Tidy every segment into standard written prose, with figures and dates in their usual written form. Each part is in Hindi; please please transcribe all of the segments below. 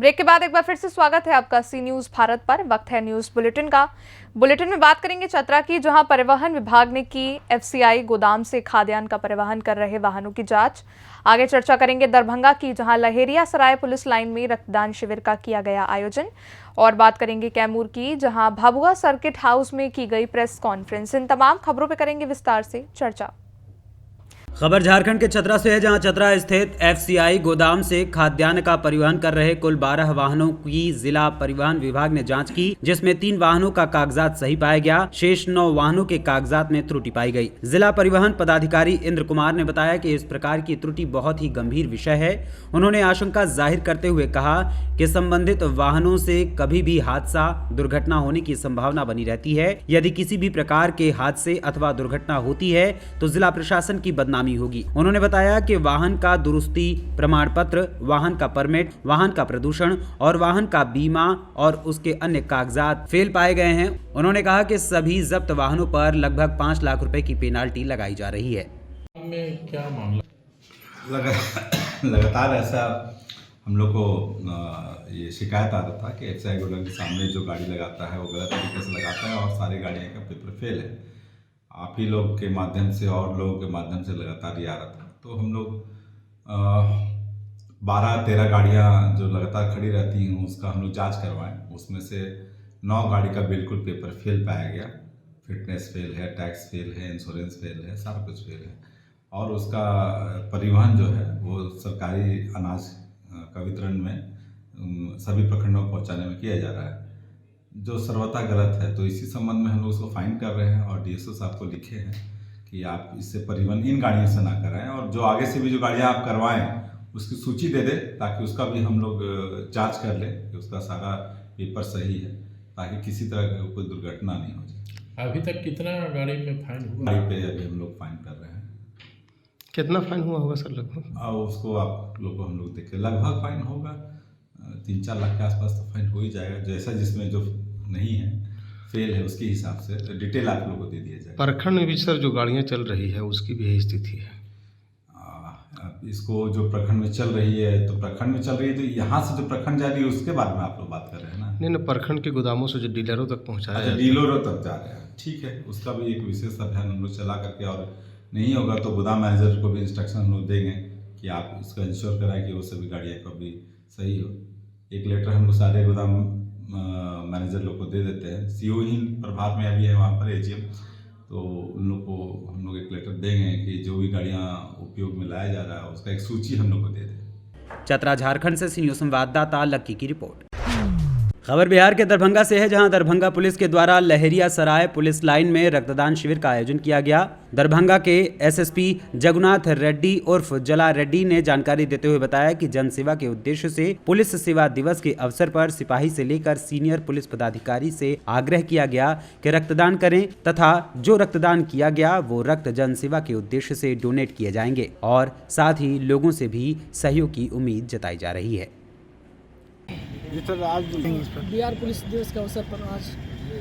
ब्रेक के बाद एक बार फिर से स्वागत है आपका सी न्यूज भारत पर। वक्त है न्यूज बुलेटिन का। बुलेटिन में बात करेंगे चतरा की, जहां परिवहन विभाग ने की एफसीआई गोदाम से खाद्यान्न का परिवहन कर रहे वाहनों की जांच। आगे चर्चा करेंगे दरभंगा की, जहां लहेरिया सराय पुलिस लाइन में रक्तदान शिविर का किया गया आयोजन। और बात करेंगे कैमूर की, जहां भभुआ सर्किट हाउस में की गई प्रेस कॉन्फ्रेंस। इन तमाम खबरों पर करेंगे विस्तार से चर्चा। खबर झारखंड के चतरा से है, जहां चतरा स्थित एफसीआई गोदाम से खाद्यान्न का परिवहन कर रहे कुल 12 वाहनों की जिला परिवहन विभाग ने जांच की, जिसमें 3 वाहनों का कागजात सही पाया गया। शेष 9 वाहनों के कागजात में त्रुटि पाई गई। जिला परिवहन पदाधिकारी इंद्र कुमार ने बताया कि इस प्रकार की त्रुटि बहुत ही गंभीर विषय है। उन्होंने आशंका जाहिर करते हुए कहा कि संबंधित वाहनों से कभी भी हादसा दुर्घटना होने की संभावना बनी रहती है। यदि किसी भी प्रकार के हादसे अथवा दुर्घटना होती है तो जिला प्रशासन की बदनामी होगी। उन्होंने बताया कि वाहन का दुरुस्ती प्रमाण पत्र, वाहन का परमिट, वाहन का प्रदूषण और वाहन का बीमा और उसके अन्य कागजात फेल पाए गए हैं। उन्होंने कहा कि सभी जब्त वाहनों पर लगभग 5 लाख रुपए की पेनाल्टी लगाई जा रही है। में क्या मामला लगातार ऐसा हम लोग को ये शिकायत आता था कि एफसीआई गोदाम के सामने जो गाड़ी लगाता है वो गलत तरीके से लगाता है और सारी गाड़ियों का पेपर फेल है। आप ही लोग के माध्यम से और लोगों के माध्यम से लगातार ये आ रहा था, तो हम लोग 12-13 गाड़ियाँ जो लगातार खड़ी रहती हैं उसका हम लोग जाँच करवाएं। उसमें से 9 गाड़ी का बिल्कुल पेपर फेल पाया गया। फिटनेस फेल है, टैक्स फेल है, इंश्योरेंस फेल है, सारा कुछ फेल है। और उसका परिवहन जो है वो सरकारी अनाज का वितरण में सभी प्रखंडों को पहुंचाने में किया जा रहा है, जो सर्वथा गलत है। तो इसी संबंध में हम लोग उसको फाइन कर रहे हैं और डीएसओ साहब को लिखे हैं कि आप इससे परिवहन इन गाड़ियों से ना कराएं और जो आगे से भी जो गाड़ियाँ आप करवाएं उसकी सूची दे दें, ताकि उसका भी हम लोग जाँच कर लें कि उसका सारा पेपर सही है, ताकि किसी तरह की कोई दुर्घटना नहीं हो जाए। अभी तक कितना गाड़ी में फाइन हुआ? गाड़ी पे अभी हम लोग फाइन कर रहे हैं। कितना फाइन हुआ होगा सर लगभग? और उसको आप लोग को हम लोग देखें, लगभग फाइन होगा 3-4 लाख के आसपास तो फाइन हो ही जाएगा। जैसा जिसमें जो नहीं है, फेल है, उसके हिसाब से डिटेल आप लोग को दे दिया जाएगा। प्रखंड में भी सर जो गाड़ियाँ चल रही है उसकी भी यही स्थिति है। इसको जो प्रखंड में चल रही है तो प्रखंड में चल रही है, तो यहाँ से जो प्रखंड जा रही है उसके बारे में आप लोग बात कर रहे हैं ना? नहीं, प्रखंड के गोदामों से जो डीलरों तक पहुँचाया अच्छा, डीलरों तक जा रहे हैं, ठीक है। उसका भी एक विशेष अभियान हम लोग चला करके, और नहीं होगा तो गोदाम मैनेजर को भी इंस्ट्रक्शन हम लोग देंगे कि आप इसको इंश्योर कराएं कि वो सभी गाड़ियाँ कभी सही हो। एक लेटर हम लोग सारे गोदाम मैनेजर लोग को दे देते हैं। सीओ ही प्रभाव में अभी है वहाँ पर एजीएम, तो उन लोग को हम लोग एक लेटर देंगे कि जो भी गाड़ियाँ उपयोग में लाया जा रहा है उसका एक सूची हम लोग को दे दें। चतरा झारखंड से सी न्यूज संवाददाता लक्की की रिपोर्ट। खबर बिहार के दरभंगा से है, जहां दरभंगा पुलिस के द्वारा लहेरिया सराय पुलिस लाइन में रक्तदान शिविर का आयोजन किया गया। दरभंगा के एसएसपी जगन्नाथ रेड्डी उर्फ जला रेड्डी ने जानकारी देते हुए बताया कि जन सेवा के उद्देश्य से पुलिस सेवा दिवस के अवसर पर सिपाही से लेकर सीनियर पुलिस पदाधिकारी से आग्रह किया गया कि रक्तदान करें तथा जो रक्तदान किया गया वो रक्त जन सेवा के उद्देश्य से डोनेट किए जाएंगे और साथ ही लोगों से भी सहयोग की उम्मीद जताई जा रही है। आज बिहार पुलिस दिवस के अवसर पर आज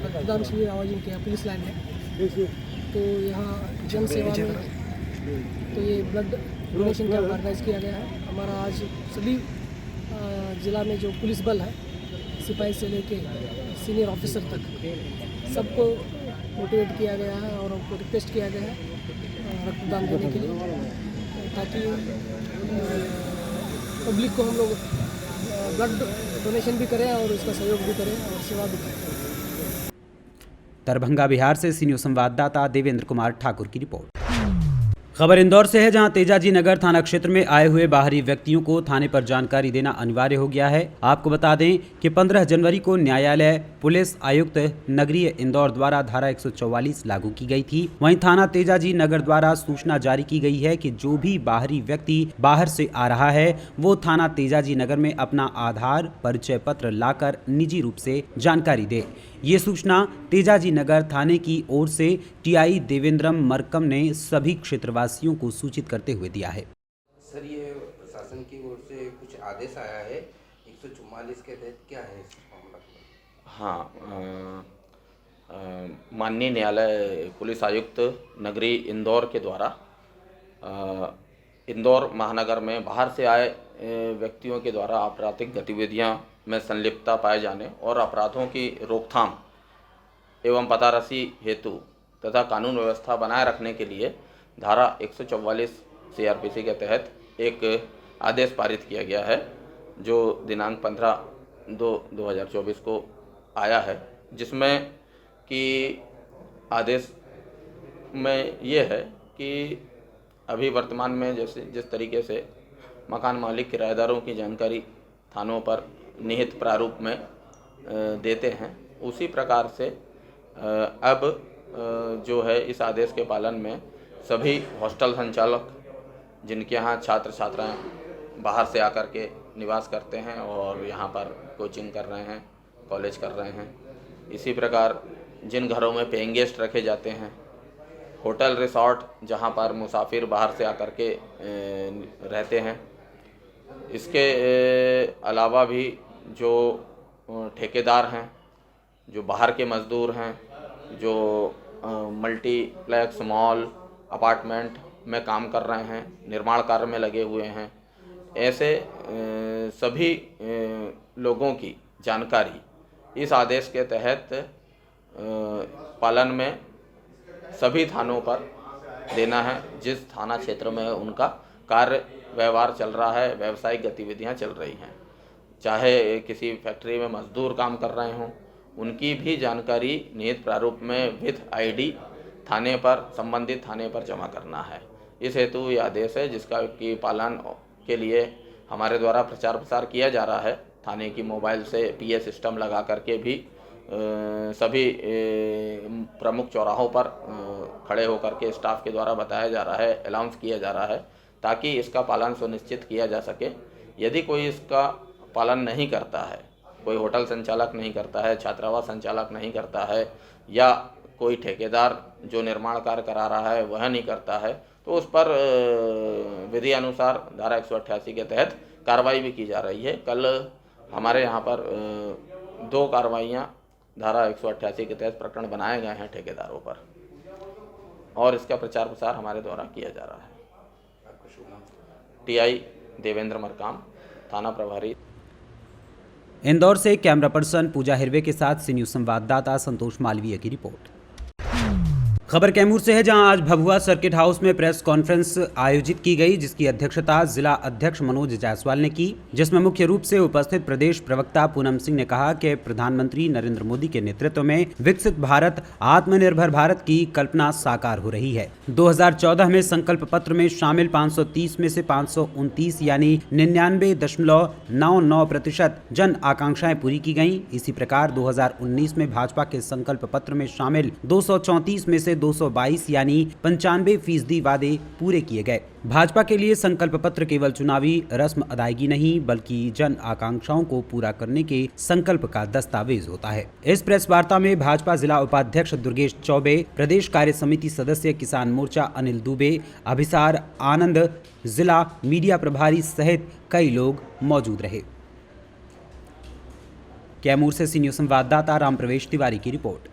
रक्तदान शिविर आयोजन किया पुलिस लाइन में। तो यहाँ जन सेवा में तो ये ब्लड डोनेशन का ऑर्गेनाइज किया गया है। हमारा आज सभी जिला में जो पुलिस बल है, सिपाही से लेके सीनियर ऑफिसर तक, सबको मोटिवेट किया गया है और उनको रिक्वेस्ट किया गया है रक्तदान देने के लिए, ताकि पब्लिक को हम लोग ब्लड डोनेशन भी करें और उसका सहयोग भी करें और सेवा भी करें। दरभंगा बिहार से सी न्यूज संवाददाता देवेंद्र कुमार ठाकुर की रिपोर्ट। खबर इंदौर से है, जहां तेजाजी नगर थाना क्षेत्र में आए हुए बाहरी व्यक्तियों को थाने पर जानकारी देना अनिवार्य हो गया है। आपको बता दें कि 15 जनवरी को न्यायालय पुलिस आयुक्त नगरीय इंदौर द्वारा धारा 144 लागू की गई थी। वहीं थाना तेजाजी नगर द्वारा सूचना जारी की गई है कि जो भी बाहरी व्यक्ति बाहर से आ रहा है वो थाना तेजाजी नगर में अपना आधार परिचय पत्र लाकर निजी रूप से जानकारी दे। ये सूचना तेजाजी नगर थाने की ओर से टीआई देवेंद्रम मरकम ने सभी क्षेत्रवासियों को सूचित करते हुए दिया है। सर, ये प्रशासन की ओर से कुछ आदेश आया है 144 के तहत, क्या है इस मामला? हाँ, माननीय न्यायालय पुलिस आयुक्त नगरी इंदौर के द्वारा इंदौर महानगर में बाहर से आए व्यक्तियों के द्वारा आपराधिक गतिविधियां में संलिप्तता पाए जाने और अपराधों की रोकथाम एवं पतारसी हेतु तथा कानून व्यवस्था बनाए रखने के लिए धारा 144 CRPC के तहत एक आदेश पारित किया गया है, जो दिनांक 15/2/2024 को आया है, जिसमें कि आदेश में ये है कि अभी वर्तमान में जिस तरीके से मकान मालिक किराएदारों की जानकारी थानों पर निहित प्रारूप में देते हैं, उसी प्रकार से अब जो है इस आदेश के पालन में सभी हॉस्टल संचालक जिनके यहाँ छात्र छात्राएं बाहर से आकर के निवास करते हैं और यहाँ पर कोचिंग कर रहे हैं, कॉलेज कर रहे हैं, इसी प्रकार जिन घरों में पेइंग गेस्ट रखे जाते हैं, होटल रिसॉर्ट जहाँ पर मुसाफिर बाहर से आकर के रहते हैं, इसके अलावा भी जो ठेकेदार हैं, जो बाहर के मज़दूर हैं, जो मल्टीप्लेक्स मॉल अपार्टमेंट में काम कर रहे हैं, निर्माण कार्य में लगे हुए हैं, ऐसे सभी लोगों की जानकारी इस आदेश के तहत पालन में सभी थानों पर देना है, जिस थाना क्षेत्र में उनका कार्य व्यवहार चल रहा है, व्यावसायिक गतिविधियां चल रही हैं, चाहे किसी फैक्ट्री में मजदूर काम कर रहे हों, उनकी भी जानकारी निहित प्रारूप में विद ID थाने पर, संबंधित थाने पर जमा करना है। इस हेतु ये आदेश है, जिसका की पालन के लिए हमारे द्वारा प्रचार प्रसार किया जा रहा है। थाने की मोबाइल से PA सिस्टम लगा करके भी सभी प्रमुख चौराहों पर खड़े होकर के स्टाफ के द्वारा बताया जा रहा है, अनाउंस किया जा रहा है, ताकि इसका पालन सुनिश्चित किया जा सके। यदि कोई इसका पालन नहीं करता है, कोई होटल संचालक नहीं करता है, छात्रावास संचालक नहीं करता है, या कोई ठेकेदार जो निर्माण कार्य करा रहा है वह नहीं करता है, तो उस पर विधि अनुसार धारा 188 के तहत कार्रवाई भी की जा रही है। कल हमारे यहाँ पर 2 कार्रवाइयाँ धारा 188 के तहत प्रकरण बनाए गए हैं ठेकेदारों पर, और इसका प्रचार प्रसार हमारे द्वारा किया जा रहा है। TI देवेंद्र मरकाम, थाना प्रभारी। इंदौर से कैमरा पर्सन पूजा हिरवे के साथ सी न्यूज़ संवाददाता संतोष मालवीय की रिपोर्ट। खबर कैमूर से है, जहां आज भभुआ सर्किट हाउस में प्रेस कॉन्फ्रेंस आयोजित की गई, जिसकी अध्यक्षता जिला अध्यक्ष मनोज जायसवाल ने की, जिसमें मुख्य रूप से उपस्थित प्रदेश प्रवक्ता पूनम सिंह ने कहा कि प्रधानमंत्री नरेंद्र मोदी के नेतृत्व में विकसित भारत, आत्मनिर्भर भारत की कल्पना साकार हो रही है। 2014 में संकल्प पत्र में शामिल 530 में से 529 यानी 99.99% जन आकांक्षाएं पूरी की गईं। इसी प्रकार 2019 में भाजपा के संकल्प पत्र में शामिल 234 में से 222 यानी 95% वादे पूरे किए गए। भाजपा के लिए संकल्प पत्र केवल चुनावी रस्म अदायगी नहीं, बल्कि जन आकांक्षाओं को पूरा करने के संकल्प का दस्तावेज होता है। इस प्रेस वार्ता में भाजपा जिला उपाध्यक्ष दुर्गेश चौबे, प्रदेश कार्य समिति सदस्य किसान मोर्चा अनिल दुबे, अभिसार आनंद, जिला मीडिया प्रभारी सहित कई लोग मौजूद रहे। कैमूर से सी न्यूज़ संवाददाता राम प्रवेश तिवारी की रिपोर्ट।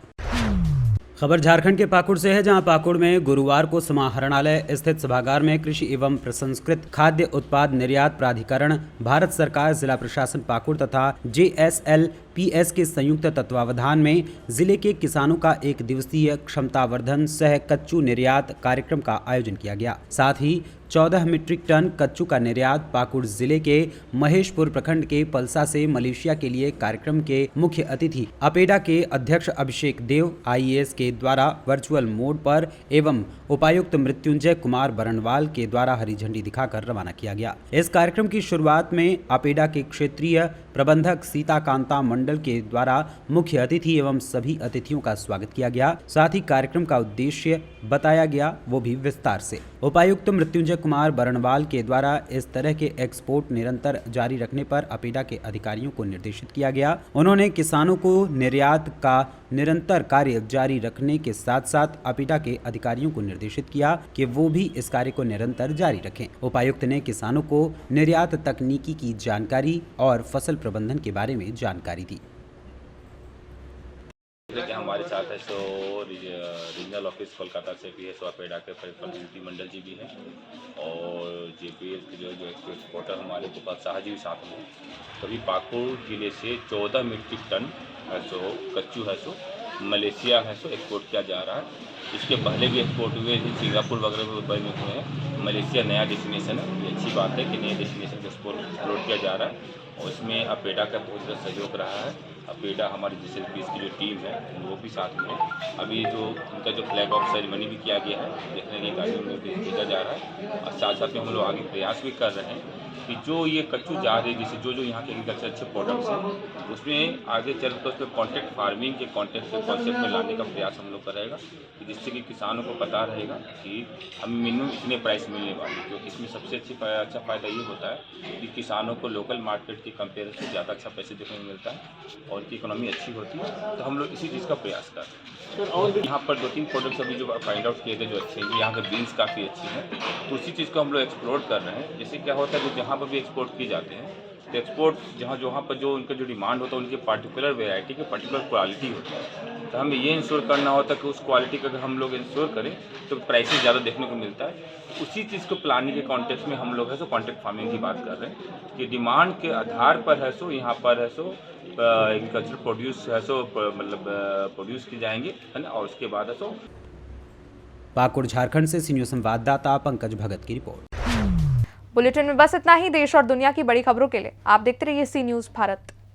खबर झारखंड के पाकुड़ से है, जहां पाकुड़ में गुरुवार को समाहरणालय स्थित सभागार में कृषि एवं प्रसंस्कृत खाद्य उत्पाद निर्यात प्राधिकरण, भारत सरकार, जिला प्रशासन पाकुड़ तथा JSLPS के संयुक्त तत्वावधान में जिले के किसानों का 1 दिवसीय क्षमतावर्धन सह कच्चू निर्यात कार्यक्रम का आयोजन किया गया। साथ ही 14 मीट्रिक टन कच्चू का निर्यात पाकुड़ जिले के महेशपुर प्रखंड के पलसा से मलेशिया के लिए कार्यक्रम के मुख्य अतिथि अपेडा के अध्यक्ष अभिषेक देव IAS के द्वारा वर्चुअल मोड पर एवं उपायुक्त मृत्युंजय कुमार बरनवाल के द्वारा हरी झंडी दिखाकर रवाना किया गया। इस कार्यक्रम की शुरुआत में अपेडा के क्षेत्रीय प्रबंधक सीता कांता मंडल के द्वारा मुख्य अतिथि एवं सभी अतिथियों का स्वागत किया गया। साथ ही कार्यक्रम का उद्देश्य बताया गया, वो भी विस्तार से। उपायुक्त मृत्युंजय कुमार बरनवाल के द्वारा इस तरह के एक्सपोर्ट निरंतर जारी रखने पर अपेडा के अधिकारियों को निर्देशित किया गया। उन्होंने किसानों को निर्यात का निरंतर कार्य जारी रखने के साथ साथ अपेडा के अधिकारियों को निर्देशित किया कि वो भी इस कार्य को निरंतर जारी रखें। उपायुक्त ने किसानों को निर्यात तकनीकी की जानकारी और फसल प्रबंधन के बारे में जानकारी दी। हमारे साथ है सो रीजनल ऑफिस कोलकाता से भी है, सो अपेडा के प्रतिनिधि मंडल जी भी हैं और JPL के जो एक्सपोर्टर हमारे गोपाल शाह जी भी साथ में हैं। तभी पाकुड़ जिले से 14 मीट्रिक टन है सो कच्चू है सो मलेशिया है सो एक्सपोर्ट किया जा रहा है। इसके पहले भी एक्सपोर्ट हुए थे, सिंगापुर वगैरह में बने हुए हैं। मलेशिया नया डेस्टिनेशन है, ये अच्छी बात है कि नए डेस्टिनेशन को एक्सप्लोर किया जा रहा है और इसमें अपेडा का बहुत ज़्यादा सहयोग रहा है। अपेडा हमारी GSLPS की जो टीम है वो भी साथ में है। अभी जो उनका जो फ्लैग ऑफ सेरेमनी भी किया गया है, देखने की गाड़ियों में भी भेजा जा रहा है और साथ साथ में हम लोग आगे प्रयास भी कर रहे हैं कि जो ये कच्चू जा रहे हैं, जैसे जो यहाँ के एग्रीकल्चर अच्छे प्रोडक्ट्स हैं उसमें आगे चलकर उसमें कॉन्ट्रैक्ट फार्मिंग के कॉन्सेप्ट में लाने का प्रयास हम लोग करेगा कि जिससे कि किसानों को पता रहेगा कि हमें मिनिमम इतने प्राइस मिलने वाली, क्योंकि इसमें सबसे अच्छा फ़ायदा ये होता है कि किसानों को लोकल मार्केट के कंपेरिजन से ज़्यादा अच्छा पैसे देखने को मिलता है और उनकी इकोनॉमी अच्छी होती है। तो हम लोग इसी चीज़ का प्रयास कर रहे हैं। यहाँ पर 2-3 प्रोडक्ट्स अभी जो फाइंड आउट किए थे जो अच्छे हैं, यहाँ के बीन्स काफ़ी अच्छी हैं, तो उसी चीज़ को हम लोग एक्सप्लोर कर रहे हैं। जैसे क्या होता है, जो जहाँ पर भी एक्सपोर्ट किए जाते हैं तो एक्सपोर्ट जहाँ पर जो उनका जो डिमांड होता है उनकी पर्टिकुलर वेराइटी की पर्टिकुलर क्वालिटी होती है, तो हमें ये इंश्योर करना होता है कि उस क्वालिटी का अगर हम लोग इंश्योर करें तो प्राइसेस ज़्यादा देखने को मिलता है। उसी चीज़ को प्लानिंग के कॉन्टेक्स्ट में हम लोग है सो कॉन्ट्रैक्ट फार्मिंग की बात कर रहे हैं कि डिमांड के आधार पर है सो यहाँ पर है सो एग्रीकल्चर प्रोड्यूस है सो मतलब प्रोड्यूस की जाएंगे, है ना, और उसके बाद है सो। पाकुड़ झारखंड से सीनियर संवाददाता पंकज भगत की रिपोर्ट। बुलेटिन में बस इतना ही। देश और दुनिया की बड़ी खबरों के लिए आप देखते रहिए सी न्यूज़ भारत।